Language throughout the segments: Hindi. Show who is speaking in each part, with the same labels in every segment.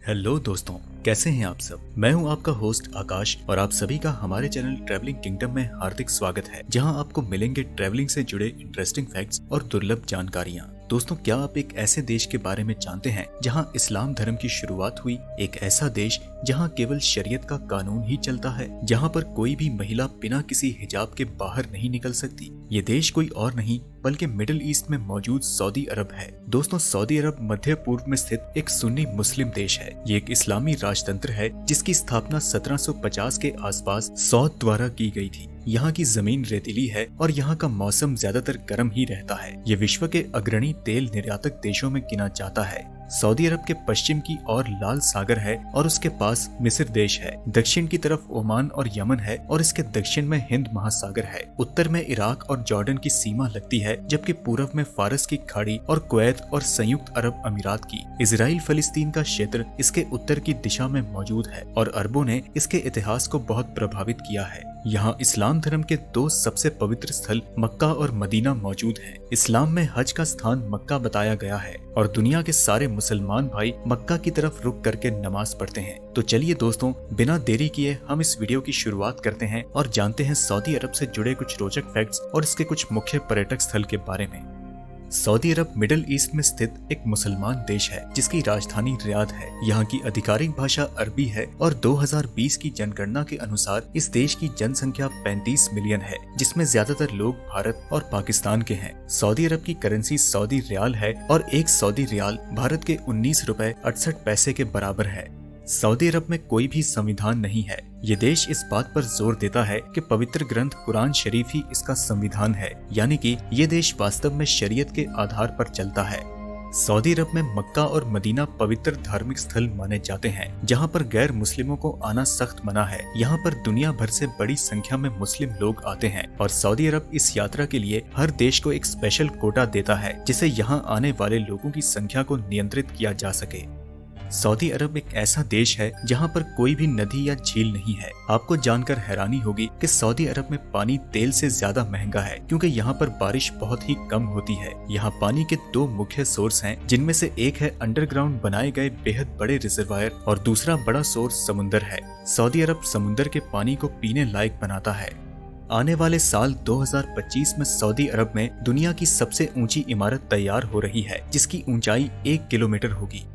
Speaker 1: हेलो दोस्तों, कैसे हैं आप सब। मैं हूं आपका होस्ट आकाश और आप सभी का हमारे चैनल ट्रैवलिंग किंगडम में हार्दिक स्वागत है, जहां आपको मिलेंगे ट्रैवलिंग से जुड़े इंटरेस्टिंग फैक्ट्स और दुर्लभ जानकारियां। दोस्तों, क्या आप एक ऐसे देश के बारे में जानते हैं जहां इस्लाम धर्म की शुरुआत हुई? एक ऐसा देश जहां केवल शरीयत का कानून ही चलता है, जहां पर कोई भी महिला बिना किसी हिजाब के बाहर नहीं निकल सकती। ये देश कोई और नहीं बल्कि मिडिल ईस्ट में मौजूद सऊदी अरब है। दोस्तों, सऊदी अरब मध्य पूर्व में स्थित एक सुन्नी मुस्लिम देश है। ये एक इस्लामी राजतंत्र है जिसकी स्थापना 1750 के आसपास सऊद द्वारा की गई थी। यहाँ की जमीन रेतीली है और यहाँ का मौसम ज्यादातर गर्म ही रहता है। ये विश्व के अग्रणी तेल निर्यातक देशों में गिना जाता है। सऊदी अरब के पश्चिम की ओर लाल सागर है और उसके पास मिस्र देश है। दक्षिण की तरफ ओमान और यमन है और इसके दक्षिण में हिंद महासागर है। उत्तर में इराक और जॉर्डन की सीमा लगती है, जबकि पूर्व में फारस की खाड़ी और कुवैत और संयुक्त अरब अमीरात की। इजराइल फलस्तीन का क्षेत्र इसके उत्तर की दिशा में मौजूद है और अरबों ने इसके इतिहास को बहुत प्रभावित किया है। यहाँ इस्लाम धर्म के दो सबसे पवित्र स्थल मक्का और मदीना मौजूद हैं। इस्लाम में हज का स्थान मक्का बताया गया है और दुनिया के सारे मुसलमान भाई मक्का की तरफ रुक करके नमाज पढ़ते हैं। तो चलिए दोस्तों, बिना देरी किए हम इस वीडियो की शुरुआत करते हैं और जानते हैं सऊदी अरब से जुड़े कुछ रोचक फैक्ट्स और इसके कुछ मुख्य पर्यटक स्थल के बारे में। सऊदी अरब मिडिल ईस्ट में स्थित एक मुसलमान देश है जिसकी राजधानी रियाद है। यहाँ की आधिकारिक भाषा अरबी है और 2020 की जनगणना के अनुसार इस देश की जनसंख्या 35 मिलियन है, जिसमें ज्यादातर लोग भारत और पाकिस्तान के हैं। सऊदी अरब की करेंसी सऊदी रियाल है और एक सऊदी रियाल भारत के 19 रुपए 68 पैसे के बराबर है। सऊदी अरब में कोई भी संविधान नहीं है। ये देश इस बात पर जोर देता है कि पवित्र ग्रंथ कुरान शरीफ ही इसका संविधान है, यानी कि ये देश वास्तव में शरीयत के आधार पर चलता है। सऊदी अरब में मक्का और मदीना पवित्र धार्मिक स्थल माने जाते हैं, जहाँ पर गैर मुस्लिमों को आना सख्त मना है। यहाँ पर दुनिया भर से बड़ी संख्या में मुस्लिम लोग आते हैं और सऊदी अरब इस यात्रा के लिए हर देश को एक स्पेशल कोटा देता है, जिससे यहाँ आने वाले लोगों की संख्या को नियंत्रित किया जा सके। सऊदी अरब एक ऐसा देश है जहाँ पर कोई भी नदी या झील नहीं है। आपको जानकर हैरानी होगी कि सऊदी अरब में पानी तेल से ज्यादा महंगा है, क्योंकि यहाँ पर बारिश बहुत ही कम होती है। यहाँ पानी के दो मुख्य सोर्स हैं, जिनमें से एक है अंडरग्राउंड बनाए गए बेहद बड़े रिजर्वायर और दूसरा बड़ा सोर्स समुंदर है। सऊदी अरब समुंदर के पानी को पीने लायक बनाता है। आने वाले साल 2025 में सऊदी अरब में दुनिया की सबसे ऊंची इमारत तैयार हो रही है, जिसकी ऊंचाई 1 किलोमीटर होगी।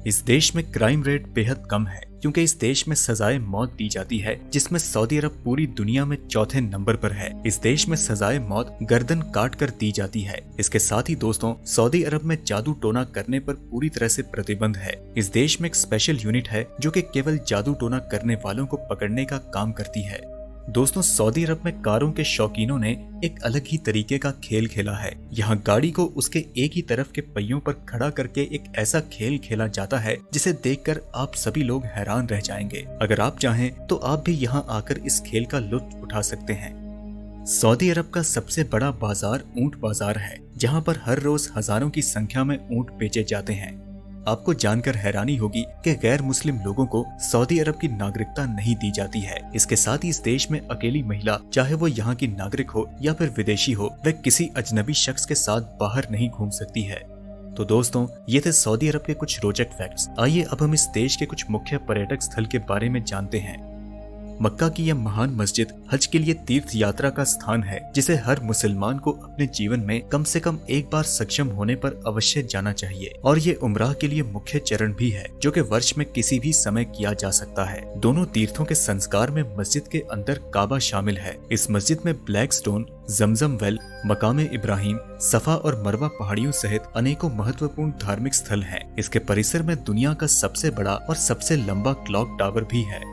Speaker 1: इस देश में क्राइम रेट बेहद कम है, क्योंकि इस देश में सजाए मौत दी जाती है, जिसमें सऊदी अरब पूरी दुनिया में चौथे नंबर पर है। इस देश में सजाए मौत गर्दन काट कर दी जाती है। इसके साथ ही दोस्तों, सऊदी अरब में जादू टोना करने पर पूरी तरह से प्रतिबंध है। इस देश में एक स्पेशल यूनिट है जो कि केवल जादू टोना करने वालों को पकड़ने का काम करती है। दोस्तों, सऊदी अरब में कारों के शौकीनों ने एक अलग ही तरीके का खेल खेला है। यहाँ गाड़ी को उसके एक ही तरफ के पहियों पर खड़ा करके एक ऐसा खेल खेला जाता है जिसे देखकर आप सभी लोग हैरान रह जाएंगे। अगर आप चाहें तो आप भी यहाँ आकर इस खेल का लुत्फ उठा सकते हैं। सऊदी अरब का सबसे बड़ा बाजार ऊंट बाजार है, जहाँ पर हर रोज हजारों की संख्या में ऊंट बेचे जाते हैं। आपको जानकर हैरानी होगी कि गैर मुस्लिम लोगों को सऊदी अरब की नागरिकता नहीं दी जाती है। इसके साथ ही इस देश में अकेली महिला, चाहे वो यहाँ की नागरिक हो या फिर विदेशी हो, वह किसी अजनबी शख्स के साथ बाहर नहीं घूम सकती है। तो दोस्तों, ये थे सऊदी अरब के कुछ रोचक फैक्ट्स। आइए अब हम इस देश के कुछ मुख्य पर्यटक स्थल के बारे में जानते हैं। मक्का की यह महान मस्जिद हज के लिए तीर्थ यात्रा का स्थान है, जिसे हर मुसलमान को अपने जीवन में कम से कम एक बार सक्षम होने पर अवश्य जाना चाहिए। और ये उम्राह के लिए मुख्य चरण भी है, जो कि वर्ष में किसी भी समय किया जा सकता है। दोनों तीर्थों के संस्कार में मस्जिद के अंदर काबा शामिल है। इस मस्जिद में ब्लैक स्टोन, जमजम वेल, मकामे इब्राहिम, सफा और मरवा पहाड़ियों सहित अनेकों महत्वपूर्ण धार्मिक स्थल हैं। इसके परिसर में दुनिया का सबसे बड़ा और सबसे लंबा क्लॉक टावर भी है।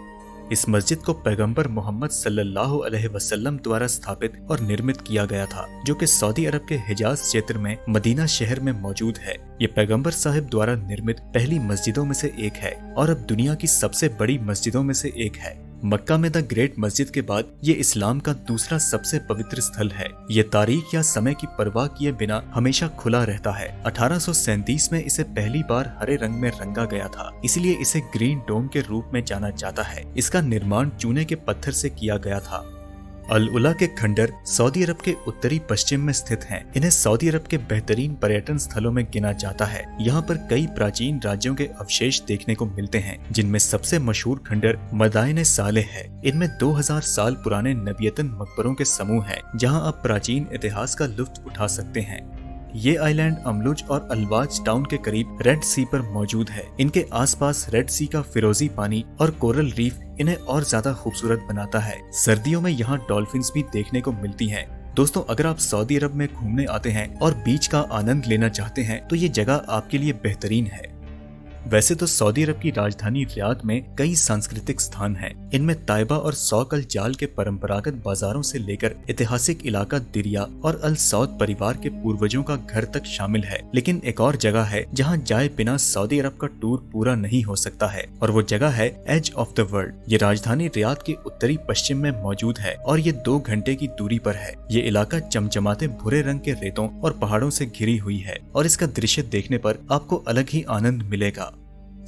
Speaker 1: इस मस्जिद को पैगंबर मोहम्मद सल्लल्लाहु अलैहि वसल्लम द्वारा स्थापित और निर्मित किया गया था, जो कि सऊदी अरब के हिजाज क्षेत्र में मदीना शहर में मौजूद है। ये पैगंबर साहिब द्वारा निर्मित पहली मस्जिदों में से एक है और अब दुनिया की सबसे बड़ी मस्जिदों में से एक है। मक्का में द ग्रेट मस्जिद के बाद ये इस्लाम का दूसरा सबसे पवित्र स्थल है। ये तारीख या समय की परवाह किए बिना हमेशा खुला रहता है। 1837 में इसे पहली बार हरे रंग में रंगा गया था, इसलिए इसे ग्रीन डोम के रूप में जाना जाता है। इसका निर्माण चूने के पत्थर से किया गया था। अल उला के खंडर सऊदी अरब के उत्तरी पश्चिम में स्थित हैं। इन्हें सऊदी अरब के बेहतरीन पर्यटन स्थलों में गिना जाता है। यहाँ पर कई प्राचीन राज्यों के अवशेष देखने को मिलते हैं, जिनमें सबसे मशहूर खंडर मदाइने सालेह है। इनमें 2000 साल पुराने नबियतन मकबरों के समूह हैं, जहाँ आप प्राचीन इतिहास का लुत्फ उठा सकते हैं। ये आइलैंड अमलुज और अलवाज टाउन के करीब रेड सी पर मौजूद है। इनके आसपास रेड सी का फिरोजी पानी और कोरल रीफ इन्हें और ज्यादा खूबसूरत बनाता है। सर्दियों में यहाँ डॉल्फिन्स भी देखने को मिलती हैं। दोस्तों, अगर आप सऊदी अरब में घूमने आते हैं और बीच का आनंद लेना चाहते हैं तो ये जगह आपके लिए बेहतरीन है। वैसे तो सऊदी अरब की राजधानी रियाद में कई सांस्कृतिक स्थान हैं। इनमें ताइबा और सौकल जाल के परंपरागत बाजारों से लेकर ऐतिहासिक इलाका दिरिया और अल सऊद परिवार के पूर्वजों का घर तक शामिल है। लेकिन एक और जगह है जहां जाए बिना सऊदी अरब का टूर पूरा नहीं हो सकता है, और वो जगह है एज ऑफ द वर्ल्ड। ये राजधानी रियाद के उत्तरी पश्चिम में मौजूद है और ये 2 घंटे की दूरी पर है। ये इलाका चमचमाते भूरे रंग के रेतों और पहाड़ों से घिरी हुई है और इसका दृश्य देखने पर आपको अलग ही आनंद मिलेगा।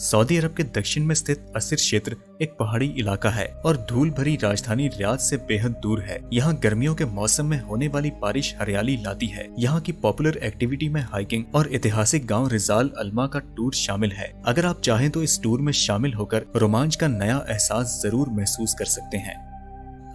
Speaker 1: सऊदी अरब के दक्षिण में स्थित असिर क्षेत्र एक पहाड़ी इलाका है और धूल भरी राजधानी रियाद से बेहद दूर है। यहाँ गर्मियों के मौसम में होने वाली बारिश हरियाली लाती है। यहाँ की पॉपुलर एक्टिविटी में हाइकिंग और ऐतिहासिक गांव रिजाल अलमा का टूर शामिल है। अगर आप चाहें तो इस टूर में शामिल होकर रोमांच का नया एहसास जरूर महसूस कर सकते हैं।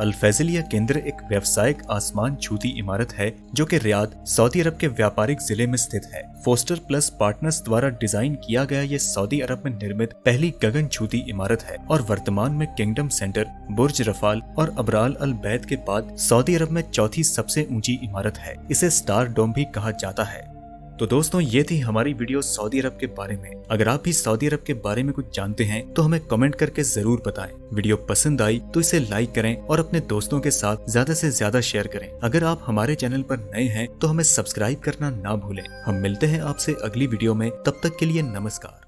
Speaker 1: अल फैजलिया केंद्र एक व्यावसायिक आसमान छूती इमारत है जो कि रियाद, सऊदी अरब के व्यापारिक जिले में स्थित है। फोस्टर प्लस पार्टनर्स द्वारा डिजाइन किया गया ये सऊदी अरब में निर्मित पहली गगन छूती इमारत है और वर्तमान में किंगडम सेंटर, बुर्ज रफाल और अबराल अल बैत के बाद सऊदी अरब में चौथी सबसे ऊंची इमारत है। इसे स्टार डोम भी कहा जाता है। तो दोस्तों, ये थी हमारी वीडियो सऊदी अरब के बारे में। अगर आप भी सऊदी अरब के बारे में कुछ जानते हैं तो हमें कमेंट करके जरूर बताएं। वीडियो पसंद आई तो इसे लाइक करें और अपने दोस्तों के साथ ज्यादा से ज्यादा शेयर करें। अगर आप हमारे चैनल पर नए हैं तो हमें सब्सक्राइब करना ना भूलें। हम मिलते हैं आपसे अगली वीडियो में, तब तक के लिए नमस्कार।